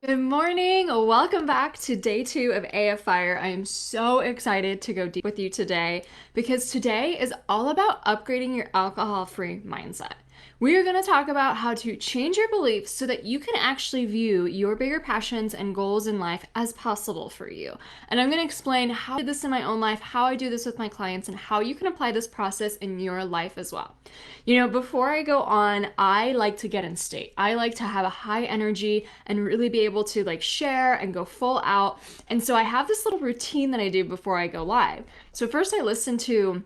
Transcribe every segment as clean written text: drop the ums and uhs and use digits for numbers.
Good morning. Welcome back to day 2 of AF Fire. I am so excited to go deep with you today because today is all about upgrading your alcohol-free mindset. We are going to talk about how to change your beliefs so that you can actually view your bigger passions and goals in life as possible for you. And I'm going to explain how I did this in my own life, how I do this with my clients, and how you can apply this process in your life as well. Before I go on, I like to get in state. I like to have a high energy and really be able to share and go full out. And so I have this little routine that I do before I go live. So first I listen to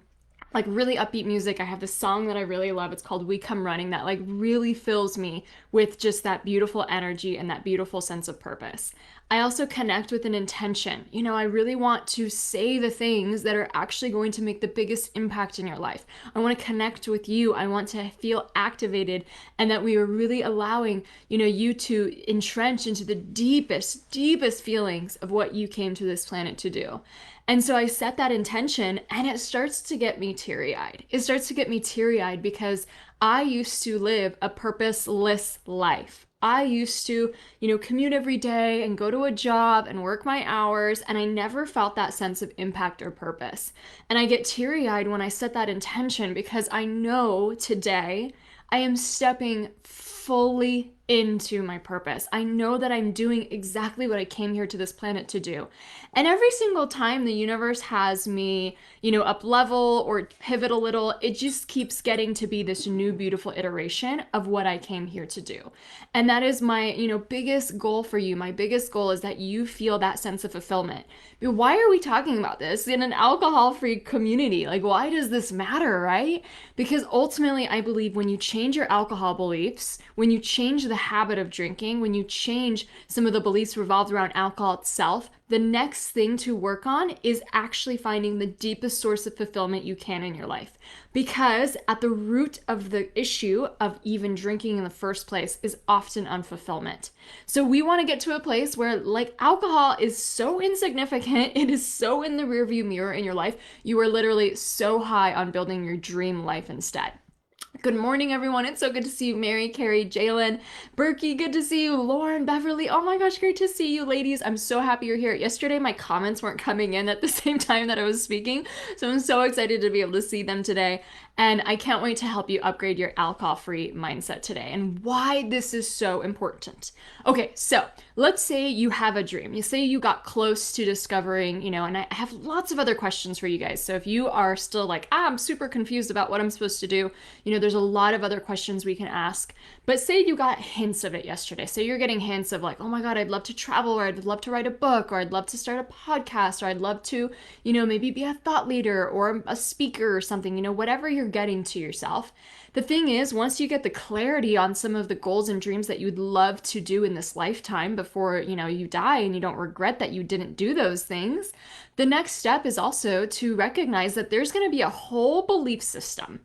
really upbeat music. I have this song that I really love. It's called We Come Running that really fills me with just that beautiful energy and that beautiful sense of purpose. I also connect with an intention. I really want to say the things that are actually going to make the biggest impact in your life. I want to connect with you. I want to feel activated and that we are really allowing, you to entrench into the deepest, deepest feelings of what you came to this planet to do. And so I set that intention and it starts to get me teary eyed. It starts to get me teary eyed because I used to live a purposeless life. I used to, commute every day and go to a job and work my hours, and I never felt that sense of impact or purpose. And I get teary eyed when I set that intention because I know today I am stepping fully into my purpose. I know that I'm doing exactly what I came here to this planet to do. And every single time the universe has me, up level or pivot a little, it just keeps getting to be this new beautiful iteration of what I came here to do. And that is my, biggest goal for you. My biggest goal is that you feel that sense of fulfillment. But why are we talking about this in an alcohol-free community? Why does this matter, right? Because ultimately, I believe when you change your alcohol beliefs, when you change the habit of drinking, when you change some of the beliefs revolved around alcohol itself, the next thing to work on is actually finding the deepest source of fulfillment you can in your life. Because at the root of the issue of even drinking in the first place is often unfulfillment. So we want to get to a place where alcohol is so insignificant, it is so in the rearview mirror in your life, you are literally so high on building your dream life instead. Good morning, everyone. It's so good to see you. Mary, Carrie, Jalen, Berkey, good to see you. Lauren, Beverly, oh my gosh, great to see you, ladies. I'm so happy you're here. Yesterday, my comments weren't coming in at the same time that I was speaking, so I'm so excited to be able to see them today. And I can't wait to help you upgrade your alcohol-free mindset today and why this is so important. Okay, so let's say you have a dream. You say you got close to discovering, and I have lots of other questions for you guys. So if you are still I'm super confused about what I'm supposed to do, there's a lot of other questions we can ask. But say you got hints of it yesterday. Say you're getting hints of oh my God, I'd love to travel, or I'd love to write a book, or I'd love to start a podcast, or I'd love to, maybe be a thought leader or a speaker or something, whatever you're getting to yourself. The thing is, once you get the clarity on some of the goals and dreams that you'd love to do in this lifetime before, you die and you don't regret that you didn't do those things, the next step is also to recognize that there's going to be a whole belief system,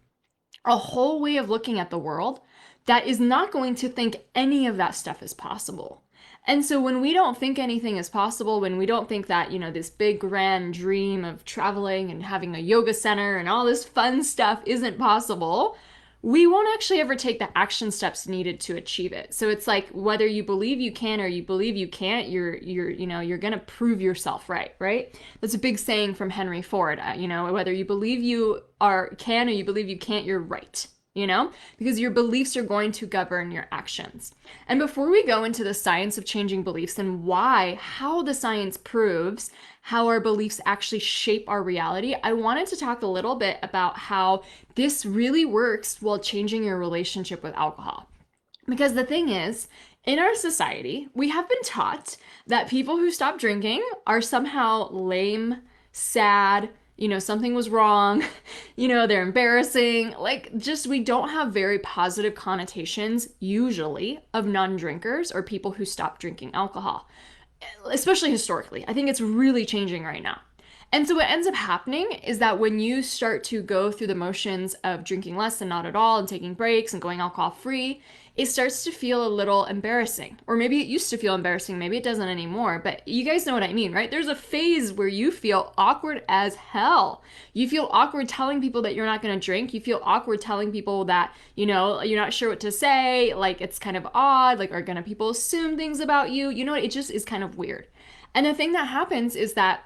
a whole way of looking at the world that is not going to think any of that stuff is possible. And so when we don't think anything is possible, when we don't think that, this big grand dream of traveling and having a yoga center and all this fun stuff isn't possible, we won't actually ever take the action steps needed to achieve it. So it's whether you believe you can or you believe you can't, you're going to prove yourself right, right? That's a big saying from Henry Ford. Whether you believe you can or you believe you can't, you're right. Because your beliefs are going to govern your actions. And before we go into the science of changing beliefs and how the science proves how our beliefs actually shape our reality, I wanted to talk a little bit about how this really works while changing your relationship with alcohol. Because the thing is, in our society, we have been taught that people who stop drinking are somehow lame, sad, something was wrong, they're embarrassing. We don't have very positive connotations, usually, of non-drinkers or people who stop drinking alcohol, especially historically. I think it's really changing right now. And so what ends up happening is that when you start to go through the motions of drinking less and not at all and taking breaks and going alcohol free, it starts to feel a little embarrassing. Or maybe it used to feel embarrassing, maybe it doesn't anymore, but you guys know what I mean, right? There's a phase where you feel awkward as hell. You feel awkward telling people that you're not going to drink. You feel awkward telling people that, you're not sure what to say, like it's kind of odd, like are gonna people assume things about you? You know what? It just is kind of weird. And the thing that happens is that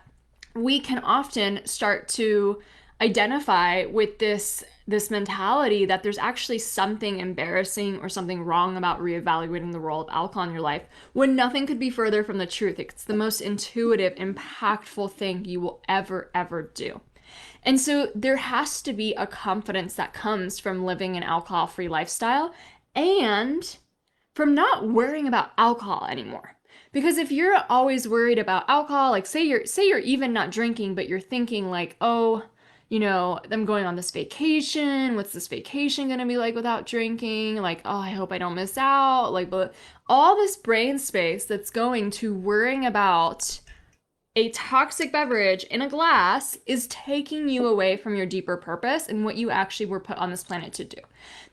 we can often start to identify with this mentality that there's actually something embarrassing or something wrong about reevaluating the role of alcohol in your life, when nothing could be further from the truth. It's the most intuitive, impactful thing you will ever do. And so there has to be a confidence that comes from living an alcohol-free lifestyle and from not worrying about alcohol anymore. Because if you're always worried about alcohol, like say you're even not drinking, but you're thinking like, oh, I'm going on this vacation. What's this vacation going to be like without drinking? Like, oh, I hope I don't miss out. Like, but all this brain space that's going to worrying about a toxic beverage in a glass is taking you away from your deeper purpose and what you actually were put on this planet to do.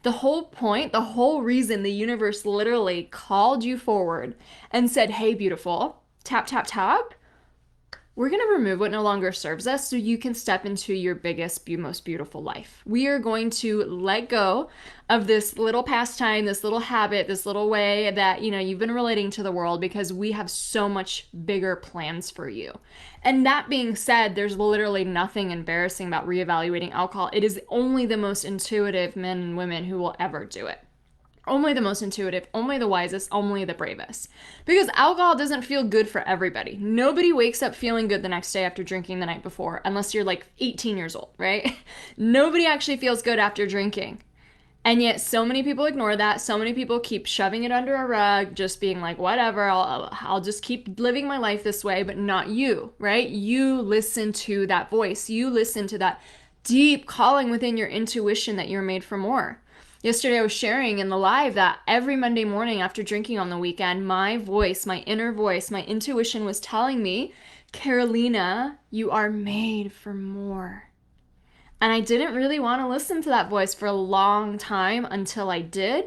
The whole point, the whole reason the universe literally called you forward and said, hey, beautiful, tap, tap, tap, we're going to remove what no longer serves us so you can step into your biggest, most beautiful life. We are going to let go of this little pastime, this little habit, this little way that, you've been relating to the world, because we have so much bigger plans for you. And that being said, there's literally nothing embarrassing about reevaluating alcohol. It is only the most intuitive men and women who will ever do it. Only the most intuitive, only the wisest, only the bravest. Because alcohol doesn't feel good for everybody. Nobody wakes up feeling good the next day after drinking the night before, unless you're like 18 years old, right? Nobody actually feels good after drinking. And yet so many people ignore that. So many people keep shoving it under a rug, just being like, whatever, I'll just keep living my life this way, but not you, right? You listen to that voice. You listen to that deep calling within your intuition that you're made for more. Yesterday I was sharing in the live that every Monday morning after drinking on the weekend, my voice, my inner voice, my intuition was telling me, Carolina, you are made for more. And I didn't really want to listen to that voice for a long time until I did.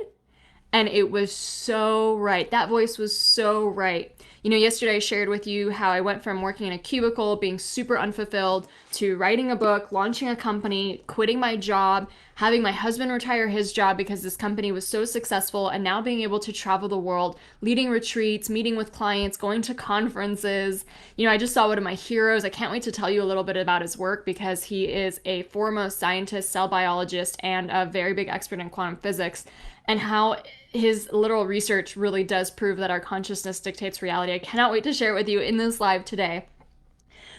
And it was so right. That voice was so right. Yesterday I shared with you how I went from working in a cubicle, being super unfulfilled, to writing a book, launching a company, quitting my job, having my husband retire his job because this company was so successful, and now being able to travel the world, leading retreats, meeting with clients, going to conferences. I just saw one of my heroes. I can't wait to tell you a little bit about his work, because he is a foremost scientist, cell biologist, and a very big expert in quantum physics, and how his literal research really does prove that our consciousness dictates reality. I cannot wait to share it with you in this live today.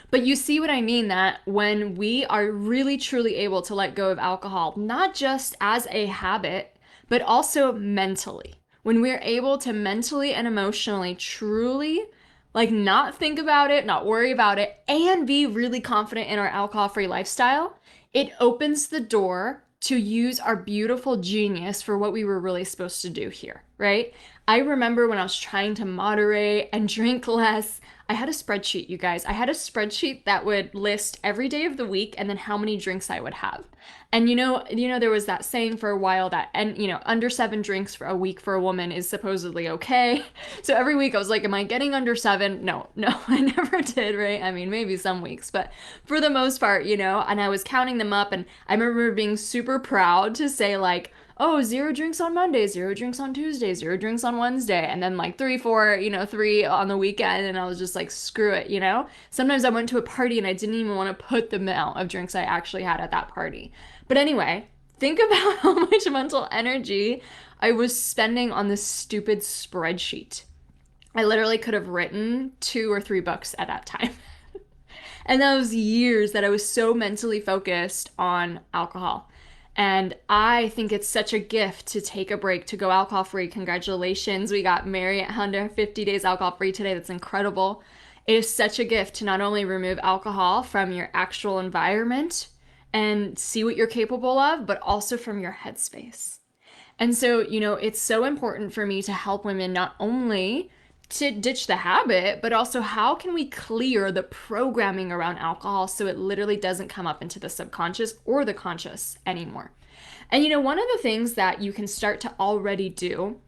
But you see what I mean, that when we are really truly able to let go of alcohol, not just as a habit, but also mentally, when we're able to mentally and emotionally truly not think about it, not worry about it, and be really confident in our alcohol-free lifestyle, it opens the door to use our beautiful genius for what we were really supposed to do here, right? I remember when I was trying to moderate and drink less, I had a spreadsheet, you guys. I had a spreadsheet that would list every day of the week and then how many drinks I would have. And there was that saying for a while that, and under 7 drinks for a week for a woman is supposedly okay. So every week I was like, am I getting under 7? No, I never did, right? I mean, maybe some weeks, but for the most part, and I was counting them up, and I remember being super proud to say like, oh, 0 drinks on Monday, 0 drinks on Tuesday, 0 drinks on Wednesday, and then like 3, 4, 3 on the weekend, and I was just like, screw it, Sometimes I went to a party and I didn't even want to put the amount of drinks I actually had at that party. But anyway, think about how much mental energy I was spending on this stupid spreadsheet. I literally could have written 2 or 3 books at that time. And that was years that I was so mentally focused on alcohol. And I think it's such a gift to take a break, to go alcohol free. Congratulations. We got married at 150 days alcohol free today. That's incredible. It is such a gift to not only remove alcohol from your actual environment and see what you're capable of, but also from your headspace. And so, it's so important for me to help women not only to ditch the habit, but also how can we clear the programming around alcohol so it literally doesn't come up into the subconscious or the conscious anymore. And one of the things that you can start to already do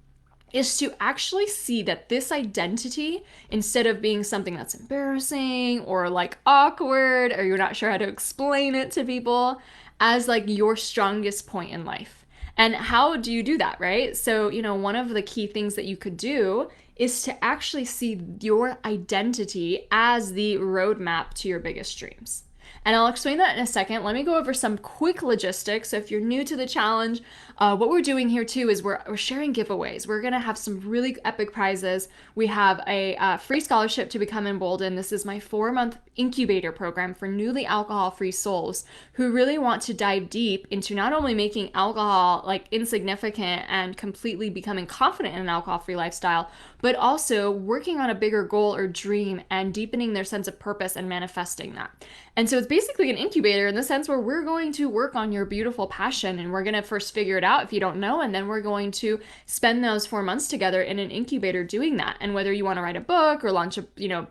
is to actually see that this identity, instead of being something that's embarrassing or like awkward, or you're not sure how to explain it to people, as like your strongest point in life. And how do you do that, right? So, one of the key things that you could do is to actually see your identity as the roadmap to your biggest dreams. And I'll explain that in a second. Let me go over some quick logistics. So if you're new to the challenge, what we're doing here too is we're sharing giveaways. We're going to have some really epic prizes. We have a free scholarship to become emboldened. This is my 4-month incubator program for newly alcohol-free souls who really want to dive deep into not only making alcohol like insignificant and completely becoming confident in an alcohol-free lifestyle, but also working on a bigger goal or dream and deepening their sense of purpose and manifesting that. And so it's basically an incubator in the sense where we're going to work on your beautiful passion, and we're going to first figure it out if you don't know, and then we're going to spend those 4 months together in an incubator doing that. And whether you want to write a book or launch a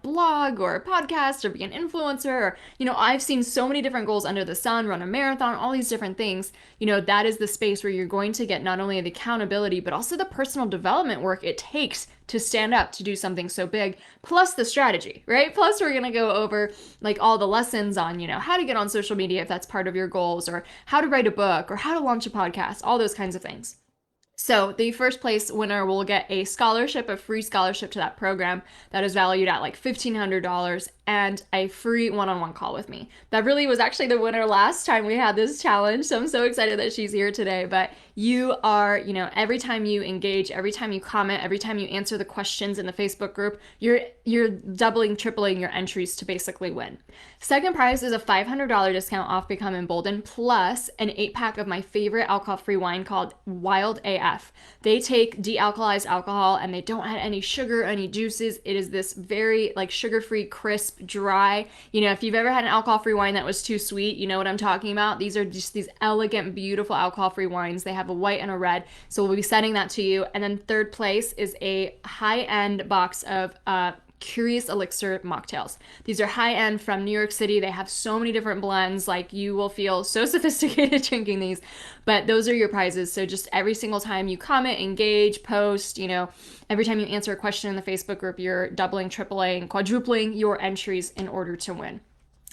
blog or a podcast or be an influencer, or I've seen so many different goals under the sun, run a marathon, all these different things, that is the space where you're going to get not only the accountability but also the personal development work it takes to stand up to do something so big, plus the strategy, right? Plus we're going to go over like all the lessons on, how to get on social media if that's part of your goals, or how to write a book, or how to launch a podcast, all those kinds of things. So the first place winner will get a scholarship, a free scholarship to that program that is valued at like $1,500, and a free one-on-one call with me. That really was actually the winner last time we had this challenge. So I'm so excited that she's here today. But you are, every time you engage, every time you comment, every time you answer the questions in the Facebook group, you're doubling, tripling your entries to basically win. Second prize is a $500 discount off Become Emboldened, plus an 8-pack of my favorite alcohol-free wine called Wild AF. They take de-alkalized alcohol and they don't add any sugar, any juices. It is this very like sugar-free, crisp, dry. If you've ever had an alcohol-free wine that was too sweet, you know what I'm talking about. These are just these elegant, beautiful alcohol-free wines. They have a white and a red. So we'll be sending that to you. And then third place is a high-end box of Curious Elixir mocktails. These are high-end from New York City. They have so many different blends. Like, you will feel so sophisticated drinking these, but those are your prizes. So just every single time you comment, engage, post, every time you answer a question in the Facebook group, you're doubling, tripling, quadrupling your entries in order to win.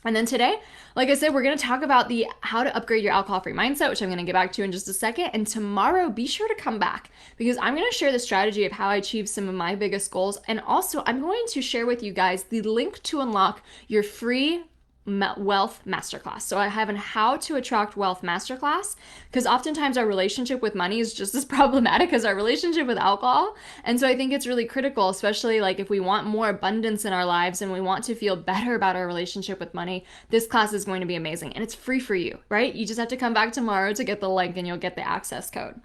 And then today, like I said, we're going to talk about the how to upgrade your alcohol-free mindset, which I'm going to get back to in just a second. And tomorrow, be sure to come back because I'm going to share the strategy of how I achieved some of my biggest goals. And also, I'm going to share with you guys the link to unlock your free wealth masterclass. So I have an how to attract wealth masterclass, because oftentimes our relationship with money is just as problematic as our relationship with alcohol. And so I think it's really critical, especially like if we want more abundance in our lives and we want to feel better about our relationship with money, this class is going to be amazing. And it's free for you, right? You just have to come back tomorrow to get the link and you'll get the access code.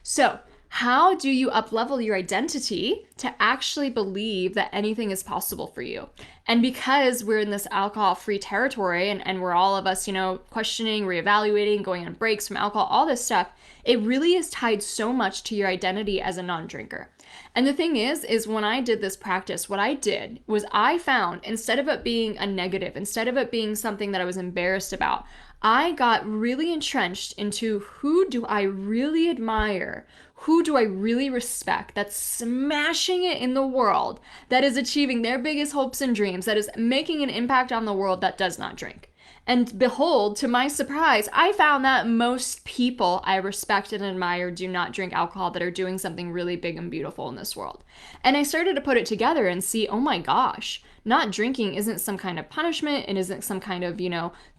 So how do you up-level your identity to actually believe that anything is possible for you? And because we're in this alcohol-free territory and we're all of us, questioning, reevaluating, going on breaks from alcohol, all this stuff, it really is tied so much to your identity as a non-drinker. And the thing is when I did this practice, what I did was I found, instead of it being a negative, instead of it being something that I was embarrassed about, I got really entrenched into who do I really admire? Who do I really respect that's smashing it in the world, that is achieving their biggest hopes and dreams, that is making an impact on the world that does not drink? And behold, to my surprise, I found that most people I respect and admire do not drink alcohol that are doing something really big and beautiful in this world. And I started to put it together and see, oh my gosh, not drinking isn't some kind of punishment. It isn't some kind of,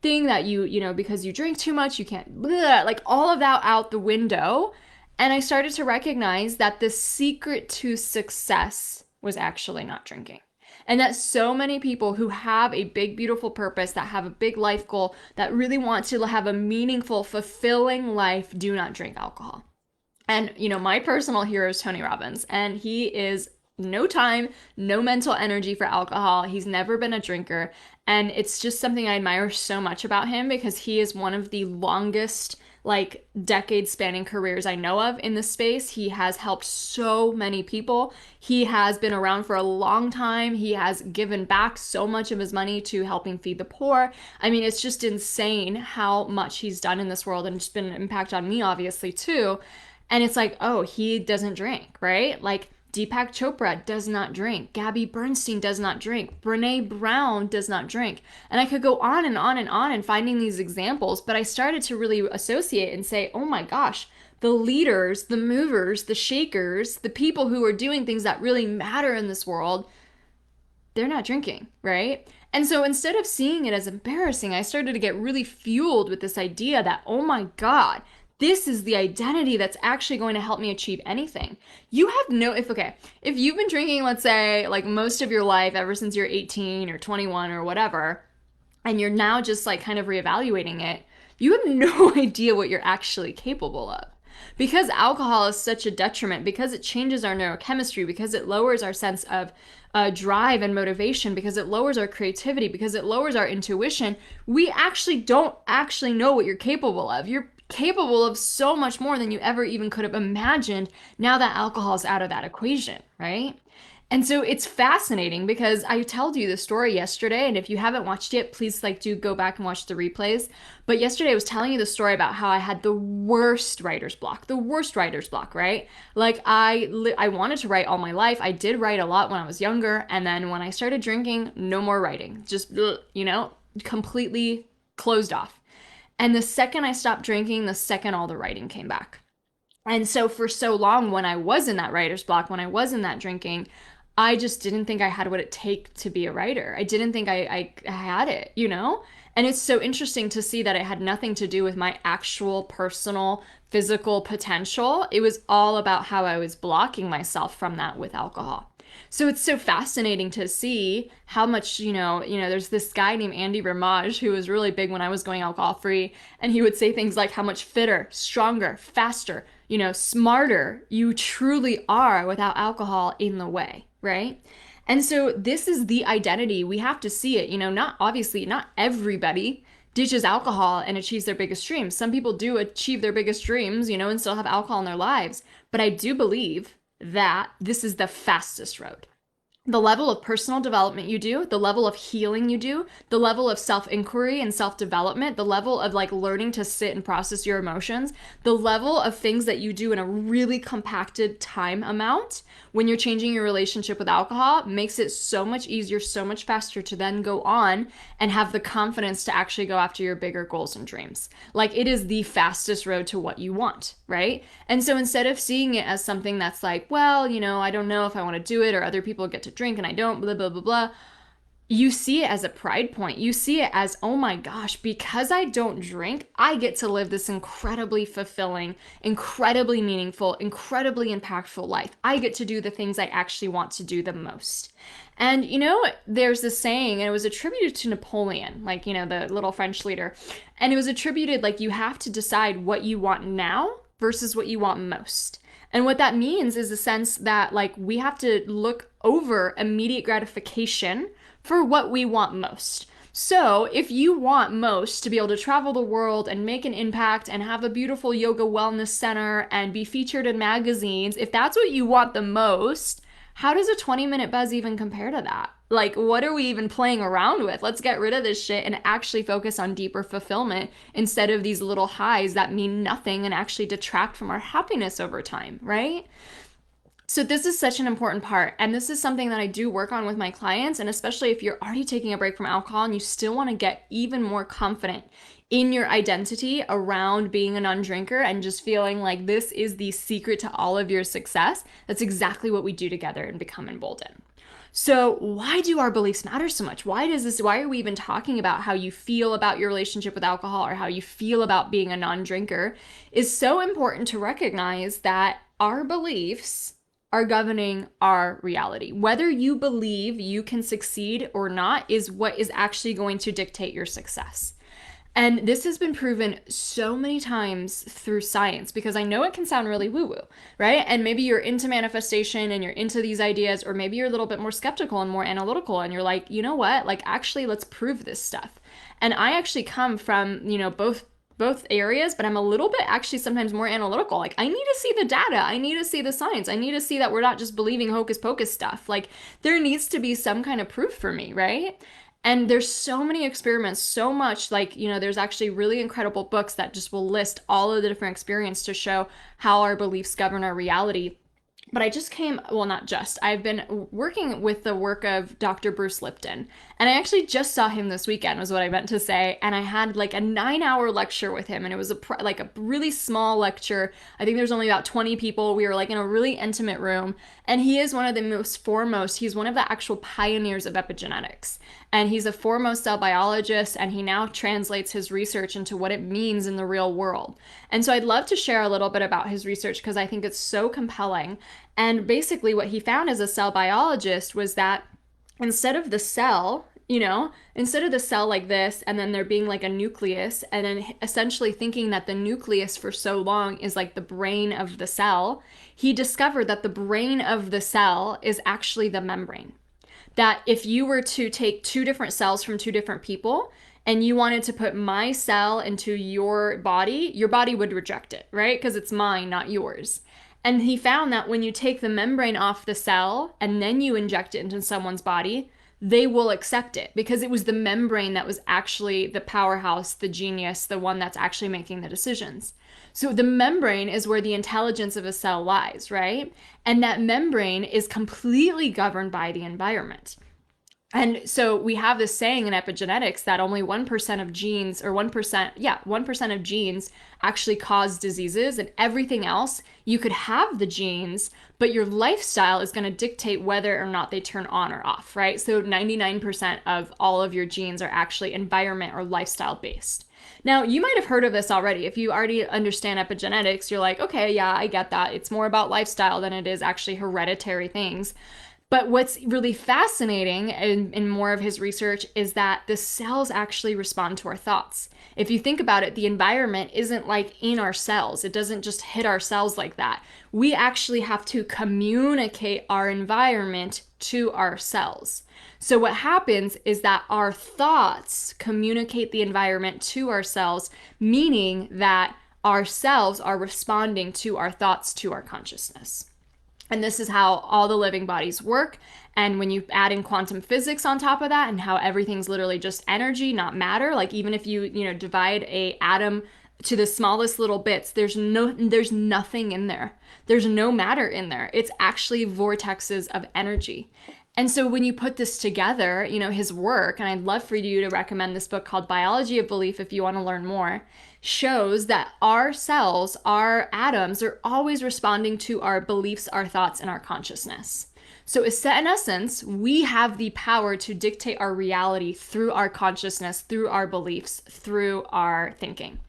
thing that you because you drink too much, you can't, like all of that out the window. And I started to recognize that the secret to success was actually not drinking. And that so many people who have a big, beautiful purpose, that have a big life goal, that really want to have a meaningful, fulfilling life, do not drink alcohol. And, my personal hero is Tony Robbins, and he is no time, no mental energy for alcohol. He's never been a drinker. And it's just something I admire so much about him because he is one of the longest like decade spanning careers I know of in this space. He has helped so many people. He has been around for a long time. He has given back so much of his money to helping feed the poor. I mean, it's just insane how much he's done in this world, and it's been an impact on me, obviously, too. And it's like, oh, he doesn't drink, right? Like, Deepak Chopra does not drink. Gabby Bernstein does not drink. Brene Brown does not drink. And I could go on and on and on and finding these examples, but I started to really associate and say, oh my gosh, the leaders, the movers, the shakers, the people who are doing things that really matter in this world, they're not drinking, right? And so instead of seeing it as embarrassing, I started to get really fueled with this idea that, oh my God, this is the identity that's actually going to help me achieve anything. You have no, if you've been drinking, let's say, like most of your life, ever since you're 18 or 21 or whatever, and you're now just like kind of reevaluating it, you have no idea what you're actually capable of. Because alcohol is such a detriment, because it changes our neurochemistry, because it lowers our sense of drive and motivation, because it lowers our creativity, because it lowers our intuition, we actually don't actually know what you're capable of. You're capable of so much more than you ever even could have imagined now that alcohol is out of that equation, right? And so it's fascinating because I told you the story yesterday, and if you haven't watched it, please like do go back and watch the replays. But yesterday I was telling you the story about how I had the worst writer's block, right? Like I wanted to write all my life. I did write a lot when I was younger, and then when I started drinking, no more writing. Just, completely closed off. And the second I stopped drinking, the second all the writing came back. And so for so long, when I was in that writer's block, when I was in that drinking, I just didn't think I had what it take to be a writer. I didn't think I had it. And it's so interesting to see that it had nothing to do with my actual personal physical potential. It was all about how I was blocking myself from that with alcohol. So it's so fascinating to see how much, there's this guy named Andy Ramage who was really big when I was going alcohol free. And he would say things like how much fitter, stronger, faster, smarter you truly are without alcohol in the way, right? And so this is the identity. We have to see it. Not everybody ditches alcohol and achieves their biggest dreams. Some people do achieve their biggest dreams, and still have alcohol in their lives. But I do believe that this is the fastest road. The level of personal development you do, the level of healing you do, the level of self-inquiry and self-development, the level of like learning to sit and process your emotions, the level of things that you do in a really compacted time amount when you're changing your relationship with alcohol makes it so much easier, so much faster to then go on and have the confidence to actually go after your bigger goals and dreams. Like it is the fastest road to what you want, right? And so instead of seeing it as something that's like, well, I don't know if I want to do it, or other people get to drink and I don't, blah, blah, blah, blah. You see it as a pride point. You see it as, oh my gosh, because I don't drink, I get to live this incredibly fulfilling, incredibly meaningful, incredibly impactful life. I get to do the things I actually want to do the most. And, there's this saying, and it was attributed to Napoleon, like, the little French leader. And it was attributed like you have to decide what you want now versus what you want most. And what that means is a sense that like we have to look over immediate gratification for what we want most. So if you want most to be able to travel the world and make an impact and have a beautiful yoga wellness center and be featured in magazines, if that's what you want the most, how does a 20-minute buzz even compare to that? Like, what are we even playing around with? Let's get rid of this shit and actually focus on deeper fulfillment instead of these little highs that mean nothing and actually detract from our happiness over time, right? So this is such an important part. And this is something that I do work on with my clients. And especially if you're already taking a break from alcohol and you still want to get even more confident in your identity around being a non-drinker and just feeling like this is the secret to all of your success, that's exactly what we do together and Become Emboldened. So why do our beliefs matter so much? Why are we even talking about how you feel about your relationship with alcohol or how you feel about being a non-drinker is so important to recognize that our beliefs are governing our reality. Whether you believe you can succeed or not is what is actually going to dictate your success. And this has been proven so many times through science, because I know it can sound really woo-woo, right? And maybe you're into manifestation and you're into these ideas, or maybe you're a little bit more skeptical and more analytical and you're like, you know what? Like, actually, let's prove this stuff. And I actually come from, both both areas, but I'm a little bit actually sometimes more analytical. Like, I need to see the data. I need to see the science. I need to see that we're not just believing hocus pocus stuff. Like, there needs to be some kind of proof for me, right? And there's so many experiments, so much, like, there's actually really incredible books that just will list all of the different experiments to show how our beliefs govern our reality. But I just came, well, not just, I've been working with the work of Dr. Bruce Lipton. And I actually just saw him this weekend, was what I meant to say. And I had like a 9-hour lecture with him. And it was like a really small lecture. I think there's only about 20 people. We were like in a really intimate room. And he is one of the most foremost, he's one of the actual pioneers of epigenetics. And he's a foremost cell biologist, and he now translates his research into what it means in the real world. And so I'd love to share a little bit about his research because I think it's so compelling. And basically, what he found as a cell biologist was that instead of the cell, instead of the cell like this, and then there being like a nucleus, and then essentially thinking that the nucleus for so long is like the brain of the cell, he discovered that the brain of the cell is actually the membrane. That if you were to take two different cells from two different people and you wanted to put my cell into your body would reject it, right? Because it's mine, not yours. And he found that when you take the membrane off the cell and then you inject it into someone's body, they will accept it because it was the membrane that was actually the powerhouse, the genius, the one that's actually making the decisions. So the membrane is where the intelligence of a cell lies, right? And that membrane is completely governed by the environment. And so we have this saying in epigenetics that only 1% of genes, or 1% of genes actually cause diseases, and everything else, you could have the genes, but your lifestyle is going to dictate whether or not they turn on or off, right? So 99% of all of your genes are actually environment or lifestyle based. Now, you might have heard of this already. If you already understand epigenetics, you're like, okay, yeah, I get that. It's more about lifestyle than it is actually hereditary things. But what's really fascinating in more of his research is that the cells actually respond to our thoughts. If you think about it, the environment isn't like in our cells. It doesn't just hit our cells like that. We actually have to communicate our environment to our cells. So what happens is that our thoughts communicate the environment to our cells, meaning that our cells are responding to our thoughts, to our consciousness. And this is how all the living bodies work. And when you add in quantum physics on top of that, and how everything's literally just energy, not matter, like even if you divide a atom to the smallest little bits, there's nothing in there. There's no matter in there. It's actually vortexes of energy. And so when you put this together, his work, and I'd love for you to recommend this book called Biology of Belief if you want to learn more, shows that our cells, our atoms, are always responding to our beliefs, our thoughts, and our consciousness. So in essence, we have the power to dictate our reality through our consciousness, through our beliefs, through our thinking.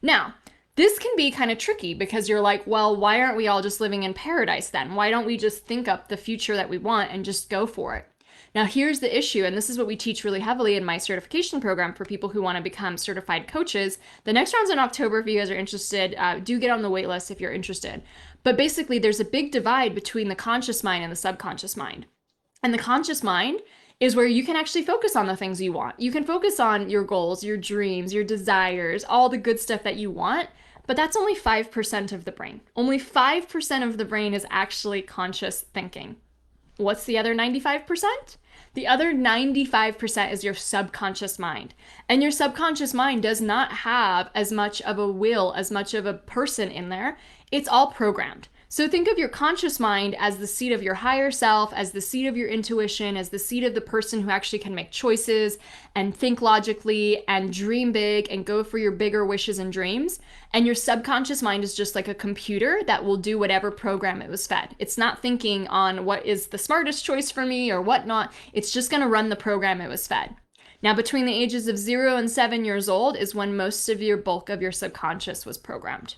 Now, this can be kind of tricky because you're like, well, why aren't we all just living in paradise then? Why don't we just think up the future that we want and just go for it? Now, here's the issue, and this is what we teach really heavily in my certification program for people who want to become certified coaches. The next round's in October. If you guys are interested, do get on the wait list if you're interested. But basically, there's a big divide between the conscious mind and the subconscious mind. And the conscious mind is where you can actually focus on the things you want. You can focus on your goals, your dreams, your desires, all the good stuff that you want. But that's only 5% of the brain. Only 5% of the brain is actually conscious thinking. What's the other 95%? The other 95% is your subconscious mind. And your subconscious mind does not have as much of a will, as much of a person in there. It's all programmed. So think of your conscious mind as the seat of your higher self, as the seat of your intuition, as the seat of the person who actually can make choices and think logically and dream big and go for your bigger wishes and dreams. And your subconscious mind is just like a computer that will do whatever program it was fed. It's not thinking on what is the smartest choice for me or whatnot. It's just going to run the program it was fed. Now, between the ages of 0 and 7 years old is when most of your bulk of your subconscious was programmed.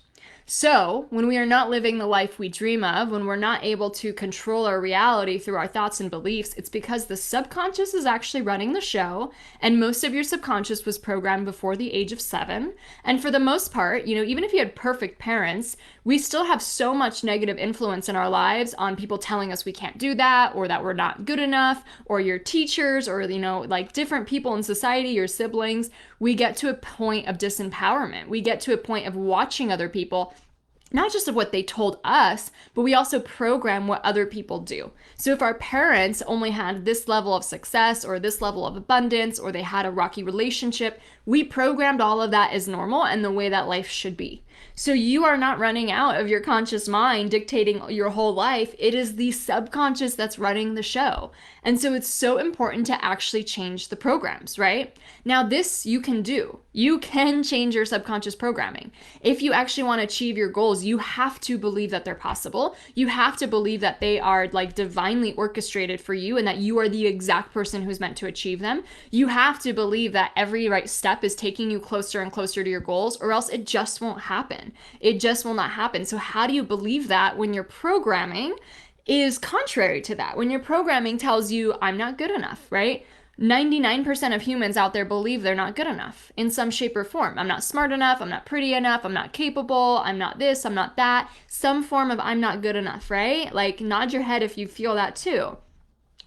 So, when we are not living the life we dream of, when we're not able to control our reality through our thoughts and beliefs, it's because the subconscious is actually running the show, and most of your subconscious was programmed before the age of 7. And for the most part, even if you had perfect parents, we still have so much negative influence in our lives on people telling us we can't do that, or that we're not good enough, or your teachers, or, like different people in society, your siblings. We get to a point of disempowerment. We get to a point of watching other people, not just of what they told us, but we also program what other people do. So if our parents only had this level of success or this level of abundance, or they had a rocky relationship, we programmed all of that as normal and the way that life should be. So you are not running out of your conscious mind dictating your whole life. It is the subconscious that's running the show. And so it's so important to actually change the programs, right? Now, this you can do. You can change your subconscious programming. If you actually want to achieve your goals, you have to believe that they're possible. You have to believe that they are like divinely orchestrated for you and that you are the exact person who's meant to achieve them. You have to believe that every right step is taking you closer and closer to your goals, or else it just won't happen. It just will not happen. So how do you believe that when your programming is contrary to that? When your programming tells you, I'm not good enough, right? 99% of humans out there believe they're not good enough in some shape or form. I'm not smart enough. I'm not pretty enough. I'm not capable. I'm not this. I'm not that. Some form of I'm not good enough, right? Like, nod your head if you feel that too.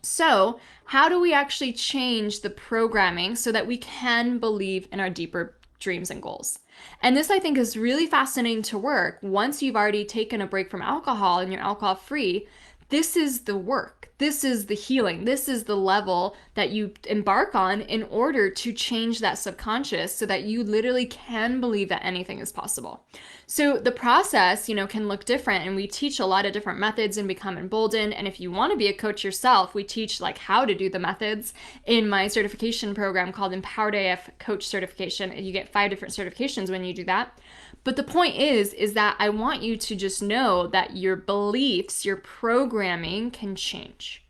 So, how do we actually change the programming so that we can believe in our deeper dreams and goals? And this, I think, is really fascinating to work. Once you've already taken a break from alcohol and you're alcohol free, this is the work. This is the healing. This is the level that you embark on in order to change that subconscious so that you literally can believe that anything is possible. So the process, can look different, and we teach a lot of different methods in Become Emboldened. And if you want to be a coach yourself, we teach like how to do the methods in my certification program called Empowered AF Coach Certification. And you get 5 different certifications when you do that. But the point is that I want you to just know that your beliefs, your programming can change.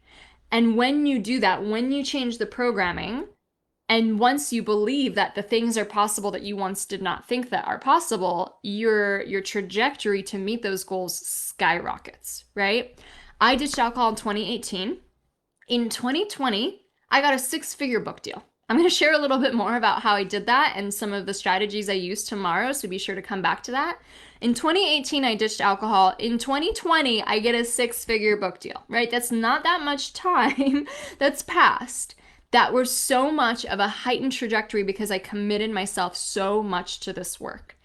And when you do that, when you change the programming, and once you believe that the things are possible that you once did not think that are possible, your trajectory to meet those goals skyrockets, right? I ditched alcohol in 2018. In 2020, I got a 6-figure book deal. I'm going to share a little bit more about how I did that and some of the strategies I used tomorrow, so be sure to come back to that. In 2018, I ditched alcohol. In 2020, I get a 6-figure book deal, right? That's not that much time that's passed. That was so much of a heightened trajectory because I committed myself so much to this work.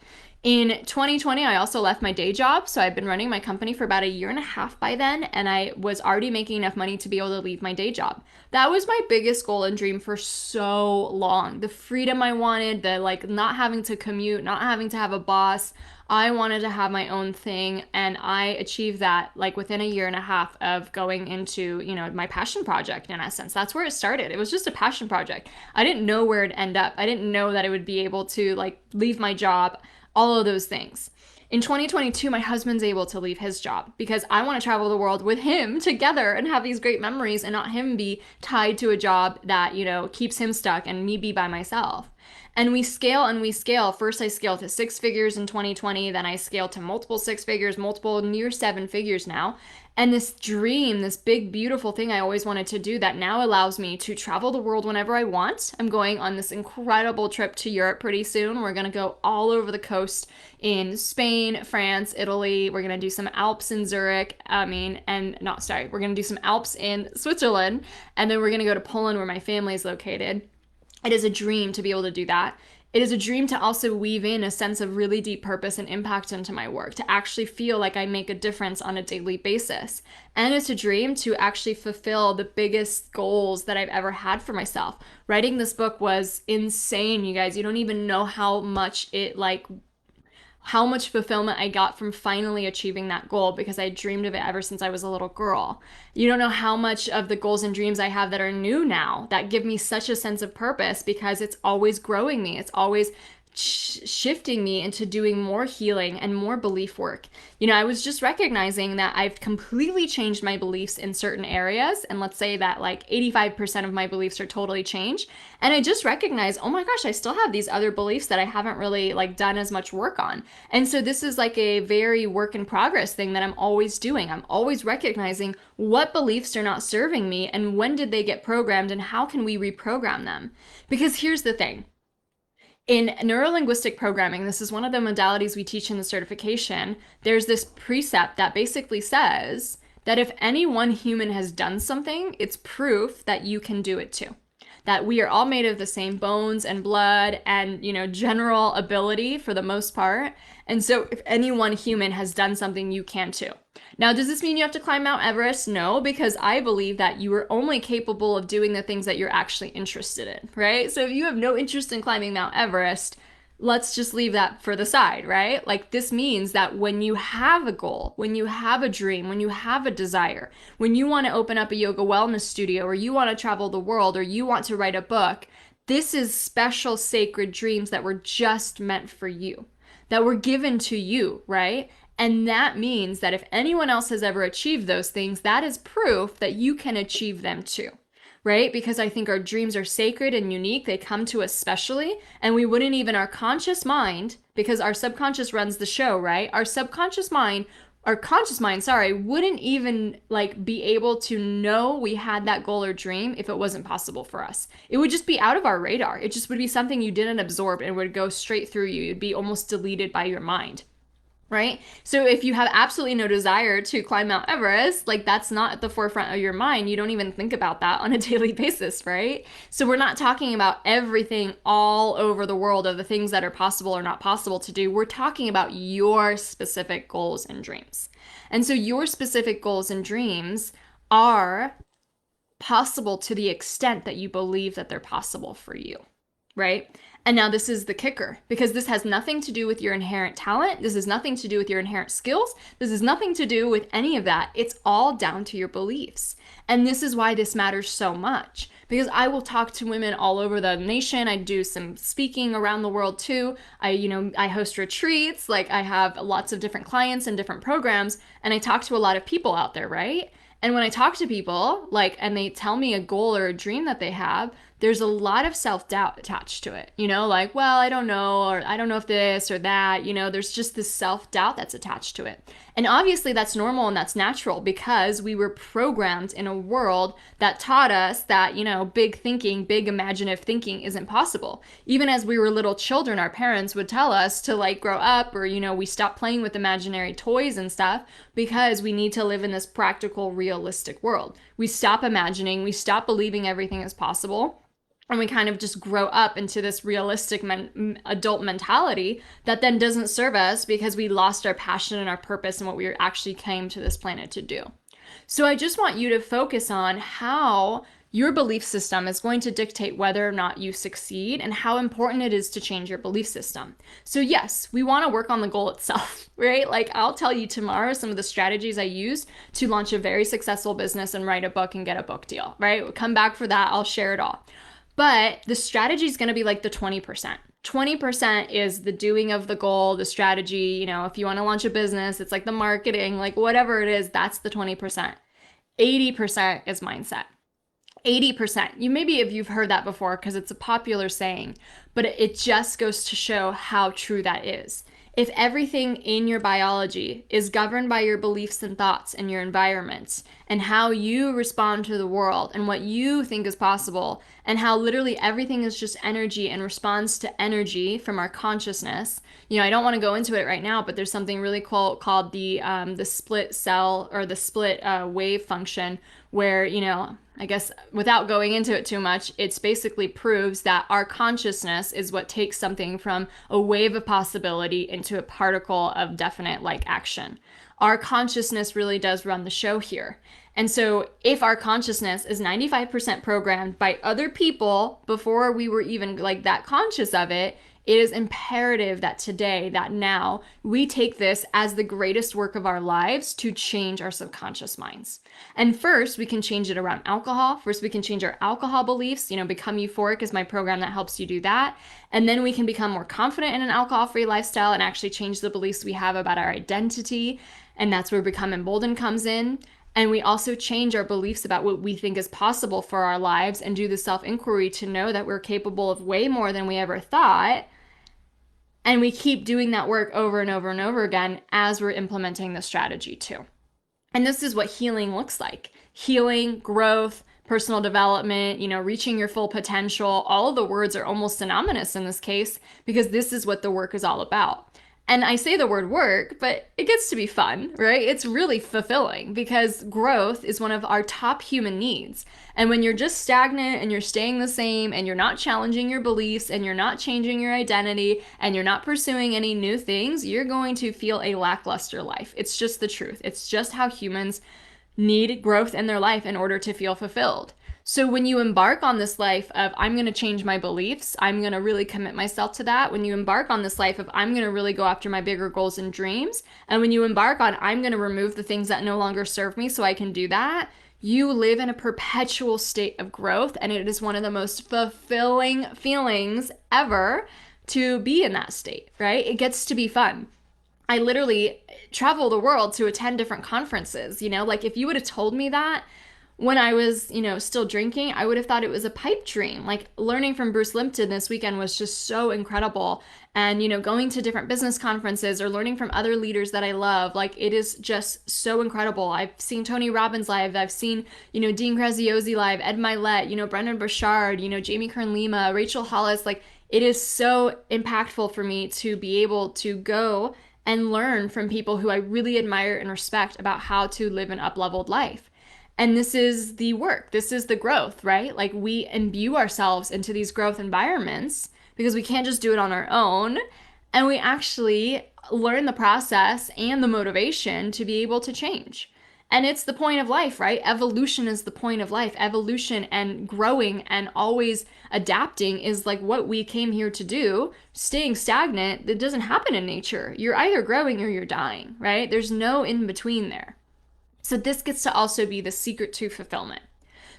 In 2020, I also left my day job. So I've been running my company for about a year and a half by then, and I was already making enough money to be able to leave my day job. That was my biggest goal and dream for so long. The freedom I wanted, the like not having to commute, not having to have a boss. I wanted to have my own thing, and I achieved that like within a year and a half of going into, my passion project in essence. That's where it started. It was just a passion project. I didn't know where it'd end up. I didn't know that it would be able to like leave my job, all of those things. In 2022, my husband's able to leave his job because I want to travel the world with him together and have these great memories, and not him be tied to a job that, keeps him stuck and me be by myself. And we scale and we scale. First, I scaled to 6 figures in 2020. Then I scaled to multiple 6 figures, multiple near 7 figures now. And this dream, this big, beautiful thing I always wanted to do that now allows me to travel the world whenever I want. I'm going on this incredible trip to Europe pretty soon. We're going to go all over the coast in Spain, France, Italy. We're going to do some Alps in Zurich. We're going to do some Alps in Switzerland. And then we're going to go to Poland where my family is located. It is a dream to be able to do that. It is a dream to also weave in a sense of really deep purpose and impact into my work, to actually feel like I make a difference on a daily basis. And it's a dream to actually fulfill the biggest goals that I've ever had for myself. Writing this book was insane, you guys. You don't even know how much fulfillment I got from finally achieving that goal, because I dreamed of it ever since I was a little girl. You don't know how much of the goals and dreams I have that are new now that give me such a sense of purpose, because it's always growing me. It's always shifting me into doing more healing and more belief work. I was just recognizing that I've completely changed my beliefs in certain areas. And let's say that like 85% of my beliefs are totally changed. And I just recognized, oh my gosh, I still have these other beliefs that I haven't really like done as much work on. And so this is like a very work in progress thing that I'm always doing. I'm always recognizing what beliefs are not serving me and when did they get programmed and how can we reprogram them? Because here's the thing. In neurolinguistic programming, this is one of the modalities we teach in the certification, there's this precept that basically says that if any one human has done something, it's proof that you can do it too. That we are all made of the same bones and blood and, general ability for the most part. And so if any one human has done something, you can too. Now, does this mean you have to climb Mount Everest? No, because I believe that you are only capable of doing the things that you're actually interested in, right? So if you have no interest in climbing Mount Everest, let's just leave that for the side, right? Like this means that when you have a goal, when you have a dream, when you have a desire, when you want to open up a yoga wellness studio or you want to travel the world or you want to write a book, this is special sacred dreams that were just meant for you, that were given to you, right? And that means that if anyone else has ever achieved those things, that is proof that you can achieve them too, right? Because I think our dreams are sacred and unique. They come to us specially, and we wouldn't even, our conscious mind, because our subconscious runs the show, right? Our conscious mind, wouldn't even like be able to know we had that goal or dream if it wasn't possible for us. It would just be out of our radar. It just would be something you didn't absorb and would go straight through you. It'd be almost deleted by your mind. Right? So if you have absolutely no desire to climb Mount Everest, like that's not at the forefront of your mind. You don't even think about that on a daily basis, right? So we're not talking about everything all over the world of the things that are possible or not possible to do. We're talking about your specific goals and dreams. And so your specific goals and dreams are possible to the extent that you believe that they're possible for you, right? And now this is the kicker, because this has nothing to do with your inherent talent. This has nothing to do with your inherent skills. This has nothing to do with any of that. It's all down to your beliefs. And this is why this matters so much, because I will talk to women all over the nation. I do some speaking around the world too. I host retreats. Like I have lots of different clients and different programs, and I talk to a lot of people out there, right? And when I talk to people, and they tell me a goal or a dream that they have, there's a lot of self-doubt attached to it. Well, I don't know, or I don't know if this or that, there's just this self-doubt that's attached to it. And obviously that's normal and that's natural because we were programmed in a world that taught us that, big thinking, big imaginative thinking isn't possible. Even as we were little children, our parents would tell us to grow up or, we stop playing with imaginary toys and stuff because we need to live in this practical, realistic world. We stop imagining, we stop believing everything is possible. And we kind of just grow up into this realistic adult mentality that then doesn't serve us because we lost our passion and our purpose and what we actually came to this planet to do. So I just want you to focus on how your belief system is going to dictate whether or not you succeed and how important it is to change your belief system. So yes, we want to work on the goal itself, right? I'll tell you tomorrow some of the strategies I used to launch a very successful business and write a book and get a book deal, right? We'll come back for that. I'll share it all. But the strategy is going to be the 20%. 20% is the doing of the goal, the strategy. If you want to launch a business, it's the marketing, whatever it is, that's the 20%. 80% is mindset. 80%. Maybe if you've heard that before because it's a popular saying, but it just goes to show how true that is. If everything in your biology is governed by your beliefs and thoughts and your environment and how you respond to the world and what you think is possible and how literally everything is just energy and responds to energy from our consciousness. I don't want to go into it right now, but there's something really cool called the split cell or the split wave function where, I guess without going into it too much, it's basically proves that our consciousness is what takes something from a wave of possibility into a particle of definite action. Our consciousness really does run the show here. And so if our consciousness is 95% programmed by other people before we were even that conscious of it, It is imperative that today, that now, we take this as the greatest work of our lives to change our subconscious minds. And first, we can change it around alcohol. First, we can change our alcohol beliefs. Become Euphoric is my program that helps you do that. And then we can become more confident in an alcohol-free lifestyle and actually change the beliefs we have about our identity. And that's where Become Emboldened comes in. And we also change our beliefs about what we think is possible for our lives and do the self-inquiry to know that we're capable of way more than we ever thought. And we keep doing that work over and over and over again as we're implementing the strategy too. And this is what healing looks like. Healing, growth, personal development, reaching your full potential. All of the words are almost synonymous in this case because this is what the work is all about. And I say the word work, but it gets to be fun, right? It's really fulfilling because growth is one of our top human needs. And when you're just stagnant and you're staying the same and you're not challenging your beliefs and you're not changing your identity and you're not pursuing any new things, you're going to feel a lackluster life. It's just the truth. It's just how humans need growth in their life in order to feel fulfilled. So when you embark on this life of, I'm going to change my beliefs, I'm going to really commit myself to that. When you embark on this life of, I'm going to really go after my bigger goals and dreams. And when you embark on, I'm going to remove the things that no longer serve me so I can do that, you live in a perpetual state of growth. And it is one of the most fulfilling feelings ever to be in that state, right? It gets to be fun. I literally travel the world to attend different conferences. Like if you would have told me that when I was, still drinking, I would have thought it was a pipe dream. Like learning from Bruce Lipton this weekend was just so incredible. And, going to different business conferences or learning from other leaders that I love, like it is just so incredible. I've seen Tony Robbins live. I've seen, Dean Graziosi live, Ed Milet, Brendan Burchard, Jamie Kern-Lima, Rachel Hollis. Like it is so impactful for me to be able to go and learn from people who I really admire and respect about how to live an up-leveled life. And this is the work. This is the growth, right? Like we imbue ourselves into these growth environments because we can't just do it on our own. And we actually learn the process and the motivation to be able to change. And it's the point of life, right? Evolution is the point of life. Evolution and growing and always adapting is like what we came here to do. Staying stagnant, that doesn't happen in nature. You're either growing or you're dying, right? There's no in between there. So this gets to also be the secret to fulfillment.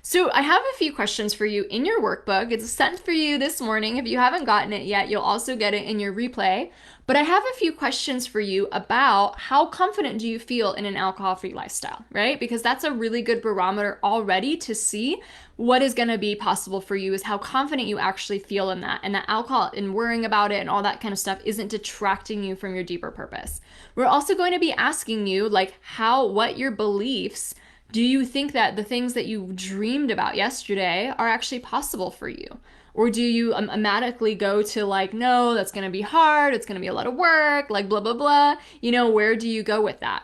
So I have a few questions for you in your workbook. It's sent for you this morning. If you haven't gotten it yet, you'll also get it in your replay. But I have a few questions for you about how confident do you feel in an alcohol-free lifestyle, right? Because that's a really good barometer already to see what is going to be possible for you is how confident you actually feel in that. And that alcohol and worrying about it and all that kind of stuff isn't detracting you from your deeper purpose. We're also going to be asking you like what your beliefs, do you think that the things that you dreamed about yesterday are actually possible for you? Or do you automatically go to like, no, that's going to be hard. It's going to be a lot of work, like blah, blah, blah. Where do you go with that?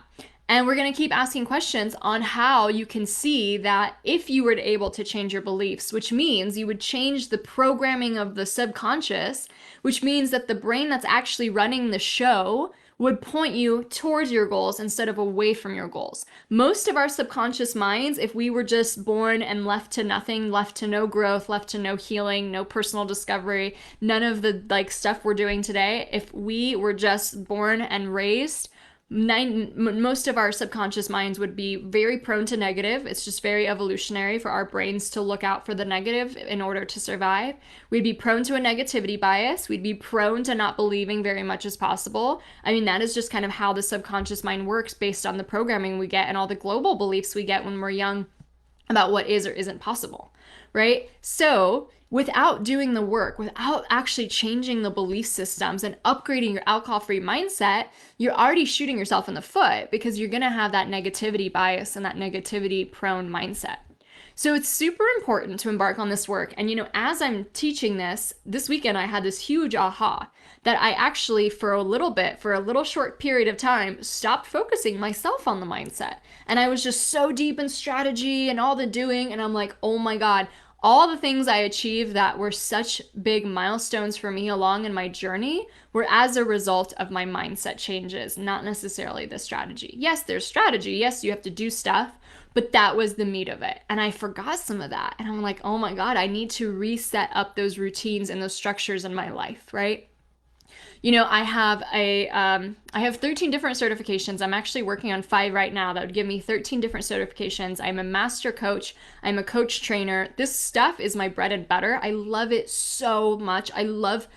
And we're going to keep asking questions on how you can see that if you were able to change your beliefs, which means you would change the programming of the subconscious, which means that the brain that's actually running the show would point you towards your goals instead of away from your goals. Most of our subconscious minds, if we were just born and left to nothing, left to no growth, left to no healing, no personal discovery, none of the stuff we're doing today, if we were just born and raised, most of our subconscious minds would be very prone to negative. It's just very evolutionary for our brains to look out for the negative in order to survive. We'd be prone to a negativity bias. We'd be prone to not believing very much as possible. I mean, that is just kind of how the subconscious mind works based on the programming we get and all the global beliefs we get when we're young about what is or isn't possible, right? So without doing the work, without actually changing the belief systems and upgrading your alcohol-free mindset, you're already shooting yourself in the foot because you're going to have that negativity bias and that negativity-prone mindset. So it's super important to embark on this work. And, as I'm teaching this weekend, I had this huge aha that I actually, for a little short period of time, stopped focusing myself on the mindset. And I was just so deep in strategy and all the doing. And I'm like, oh my God, all the things I achieved that were such big milestones for me along in my journey were as a result of my mindset changes, not necessarily the strategy. Yes, there's strategy. Yes, you have to do stuff, but that was the meat of it. And I forgot some of that. And I'm like, oh my God, I need to reset up those routines and those structures in my life, right? I have 13 different certifications. I'm actually working on 5 right now that would give me 13 different certifications. I'm a master coach. I'm a coach trainer. This stuff is my bread and butter. I love it so much. I love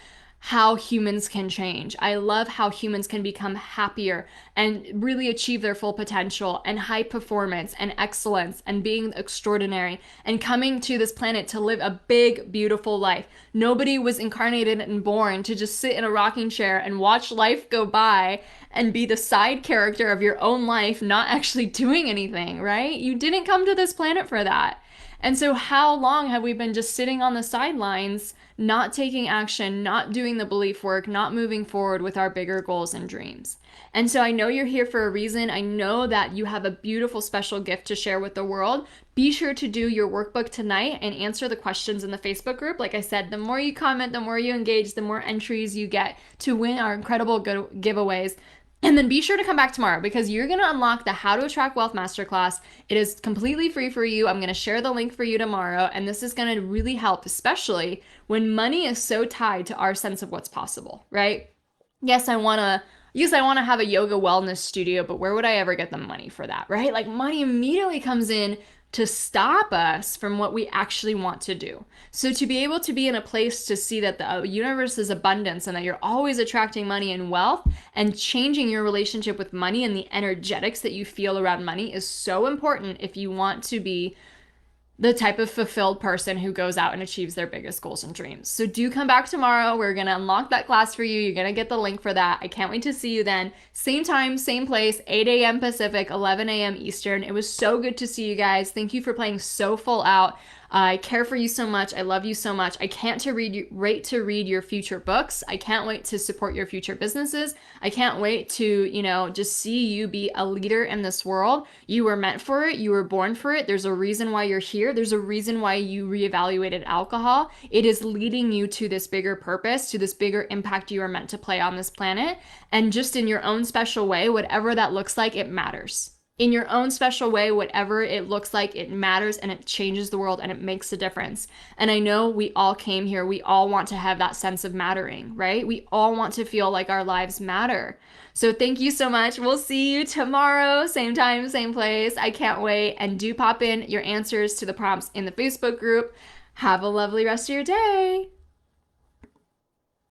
how humans can change. I love how humans can become happier and really achieve their full potential and high performance and excellence and being extraordinary and coming to this planet to live a big, beautiful life. Nobody was incarnated and born to just sit in a rocking chair and watch life go by and be the side character of your own life, not actually doing anything, right? You didn't come to this planet for that. And so, how long have we been just sitting on the sidelines, not taking action, not doing the belief work, not moving forward with our bigger goals and dreams? And so, I know you're here for a reason. I know that you have a beautiful, special gift to share with the world. Be sure to do your workbook tonight and answer the questions in the Facebook group. Like I said, the more you comment, the more you engage, the more entries you get to win our incredible giveaways. And then be sure to come back tomorrow because you're going to unlock the How to Attract Wealth Masterclass. It is completely free for you. I'm going to share the link for you tomorrow. And this is going to really help, especially when money is so tied to our sense of what's possible, right? Yes, I want to have a yoga wellness studio, but where would I ever get the money for that, right? Like money immediately comes in to stop us from what we actually want to do. So to be able to be in a place to see that the universe is abundance and that you're always attracting money and wealth and changing your relationship with money and the energetics that you feel around money is so important if you want to be the type of fulfilled person who goes out and achieves their biggest goals and dreams. So do come back tomorrow. We're going to unlock that class for you. You're going to get the link for that. I can't wait to see you then. Same time, same place, 8 a.m. Pacific, 11 a.m. Eastern. It was so good to see you guys. Thank you for playing so full out. I care for you so much. I love you so much. I can't wait to read your future books. I can't wait to support your future businesses. I can't wait to, just see you be a leader in this world. You were meant for it. You were born for it. There's a reason why you're here. There's a reason why you reevaluated alcohol. It is leading you to this bigger purpose, to this bigger impact you are meant to play on this planet. And just in your own special way, whatever that looks like, it matters. In your own special way, whatever it looks like, it matters and it changes the world and it makes a difference. And I know we all came here, we all want to have that sense of mattering, right? We all want to feel like our lives matter. So thank you so much. We'll see you tomorrow, same time, same place. I can't wait. And do pop in your answers to the prompts in the Facebook group. Have a lovely rest of your day.